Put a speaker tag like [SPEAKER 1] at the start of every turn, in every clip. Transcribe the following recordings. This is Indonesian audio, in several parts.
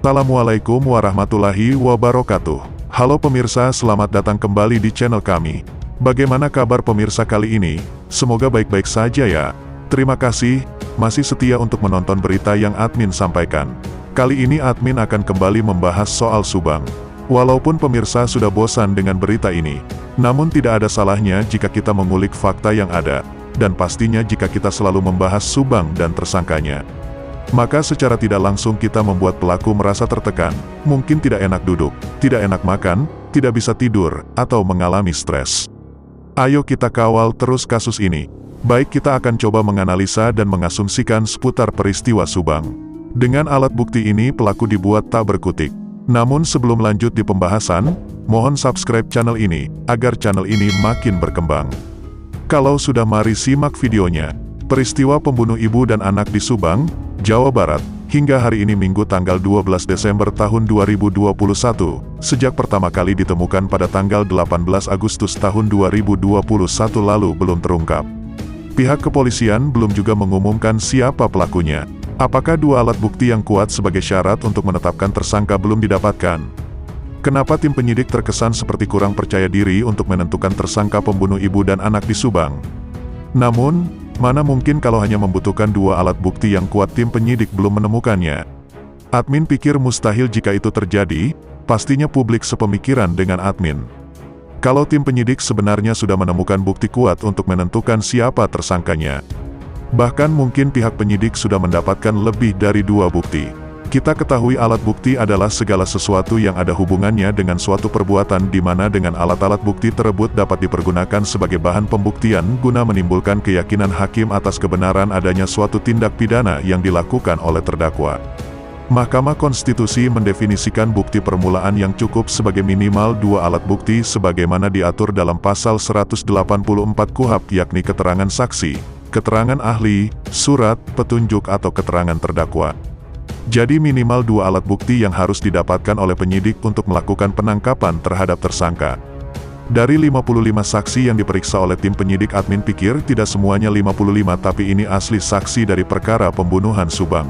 [SPEAKER 1] Assalamualaikum warahmatullahi wabarakatuh. Halo pemirsa, selamat datang kembali di channel kami. Bagaimana kabar pemirsa kali ini? Semoga baik-baik saja ya. Terima kasih, masih setia untuk menonton berita yang admin sampaikan. Kali ini admin akan kembali membahas soal Subang. Walaupun pemirsa sudah bosan dengan berita ini, namun tidak ada salahnya jika kita mengulik fakta yang ada. Dan pastinya jika kita selalu membahas Subang dan tersangkanya, maka secara tidak langsung kita membuat pelaku merasa tertekan, mungkin tidak enak duduk, tidak enak makan, tidak bisa tidur, atau mengalami stres. Ayo kita kawal terus kasus ini. Baik, kita akan coba menganalisa dan mengasumsikan seputar peristiwa Subang. Dengan alat bukti ini pelaku dibuat tak berkutik. Namun sebelum lanjut di pembahasan, mohon subscribe channel ini, agar channel ini makin berkembang. Kalau sudah, mari simak videonya. Peristiwa pembunuh ibu dan anak di Subang, Jawa Barat, hingga hari ini Minggu tanggal 12 Desember tahun 2021, sejak pertama kali ditemukan pada tanggal 18 Agustus tahun 2021 lalu belum terungkap. Pihak kepolisian belum juga mengumumkan siapa pelakunya. Apakah dua alat bukti yang kuat sebagai syarat untuk menetapkan tersangka belum didapatkan? Kenapa tim penyidik terkesan seperti kurang percaya diri untuk menentukan tersangka pembunuh ibu dan anak di Subang? Namun, mana mungkin kalau hanya membutuhkan dua alat bukti yang kuat tim penyidik belum menemukannya? Admin pikir mustahil jika itu terjadi, pastinya publik sepemikiran dengan admin. Kalau tim penyidik sebenarnya sudah menemukan bukti kuat untuk menentukan siapa tersangkanya. Bahkan mungkin pihak penyidik sudah mendapatkan lebih dari dua bukti. Kita ketahui alat bukti adalah segala sesuatu yang ada hubungannya dengan suatu perbuatan di mana dengan alat-alat bukti tersebut dapat dipergunakan sebagai bahan pembuktian guna menimbulkan keyakinan hakim atas kebenaran adanya suatu tindak pidana yang dilakukan oleh terdakwa. Mahkamah Konstitusi mendefinisikan bukti permulaan yang cukup sebagai minimal dua alat bukti sebagaimana diatur dalam pasal 184 KUHP, yakni keterangan saksi, keterangan ahli, surat, petunjuk atau keterangan terdakwa. Jadi minimal dua alat bukti yang harus didapatkan oleh penyidik untuk melakukan penangkapan terhadap tersangka. Dari 55 saksi yang diperiksa oleh tim penyidik, admin pikir tidak semuanya 55 tapi ini asli saksi dari perkara pembunuhan Subang.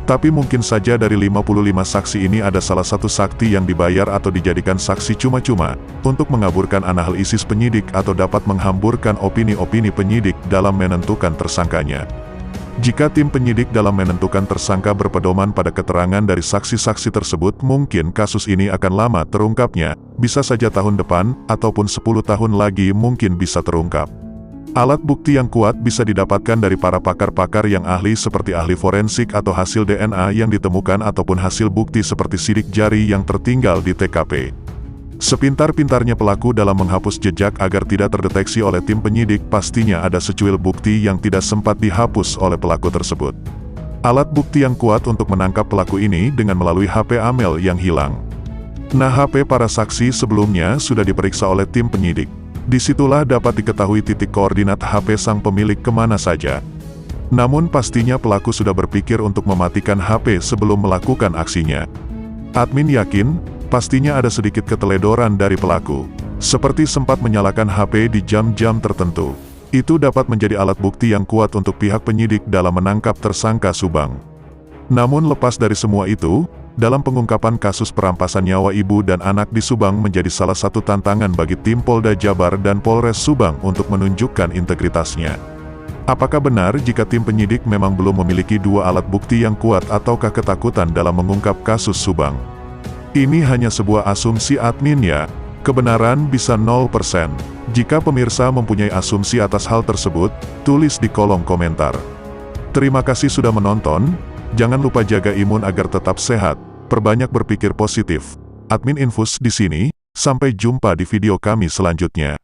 [SPEAKER 1] Tapi mungkin saja dari 55 saksi ini ada salah satu saksi yang dibayar atau dijadikan saksi cuma-cuma, untuk mengaburkan analisis penyidik atau dapat menghamburkan opini-opini penyidik dalam menentukan tersangkanya. Jika tim penyidik dalam menentukan tersangka berpedoman pada keterangan dari saksi-saksi tersebut, mungkin kasus ini akan lama terungkapnya, bisa saja tahun depan, ataupun 10 tahun lagi mungkin bisa terungkap. Alat bukti yang kuat bisa didapatkan dari para pakar-pakar yang ahli seperti ahli forensik atau hasil DNA yang ditemukan ataupun hasil bukti seperti sidik jari yang tertinggal di TKP. Sepintar-pintarnya pelaku dalam menghapus jejak agar tidak terdeteksi oleh tim penyidik, pastinya ada secuil bukti yang tidak sempat dihapus oleh pelaku tersebut. Alat bukti yang kuat untuk menangkap pelaku ini dengan melalui HP Amel yang hilang. Nah, HP para saksi sebelumnya sudah diperiksa oleh tim penyidik. Disitulah dapat diketahui titik koordinat HP sang pemilik kemana saja. Namun pastinya pelaku sudah berpikir untuk mematikan HP sebelum melakukan aksinya. Admin yakin, pastinya ada sedikit keteledoran dari pelaku, seperti sempat menyalakan HP di jam-jam tertentu. Itu dapat menjadi alat bukti yang kuat untuk pihak penyidik dalam menangkap tersangka Subang. Namun lepas dari semua itu, dalam pengungkapan kasus perampasan nyawa ibu dan anak di Subang menjadi salah satu tantangan bagi tim Polda Jabar dan Polres Subang untuk menunjukkan integritasnya. Apakah benar jika tim penyidik memang belum memiliki dua alat bukti yang kuat ataukah ketakutan dalam mengungkap kasus Subang? Ini hanya sebuah asumsi admin ya, kebenaran bisa 0%. Jika pemirsa mempunyai asumsi atas hal tersebut, tulis di kolom komentar. Terima kasih sudah menonton, jangan lupa jaga imun agar tetap sehat, perbanyak berpikir positif. Admin Infus di sini, sampai jumpa di video kami selanjutnya.